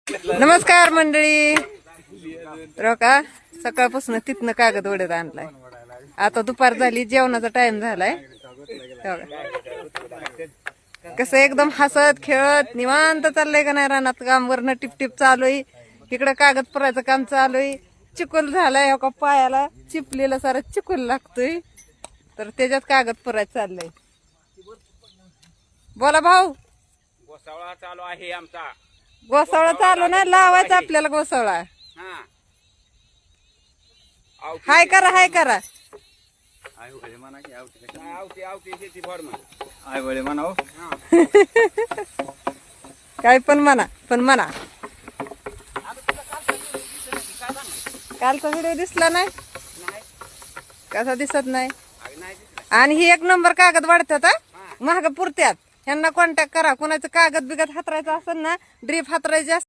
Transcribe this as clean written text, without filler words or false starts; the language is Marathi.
नमस्कार मंडळी. का सकाळपासून तिथनं कागद ओढत आणलाय. आता दुपार झाली, जेवणाचा टाइम झालाय. कसं एकदम हसत खेळत निवांत चाललंय का नाही. रानात काम वरनं टिपटिप चालू आहे. इकडं कागद पुरायचं काम चालू आहे. चिकोल झालाय का पायाला चिपलेला सारा चिकोल लागतोय, तर त्याच्यात कागद पुरायचं चाललंय. बोला भाऊ. गोसावळा चालू आहे आमचा. गोसावळा चालू नाही, लावायचा आपल्याला गोसावळा. हाय करा हाय करा. काय पण म्हणा, पण म्हणा. कालचा व्हिडिओ दिसला नाही, कसा दिसत नाही. आणि ही एक नंबर कागद वाढतात, महाग पुरत्यात. ह्यांना कॉन्टॅक्ट करा. कोणाचं कागद बिगत हातरायचं असेल ना, ड्रीप हातरायचे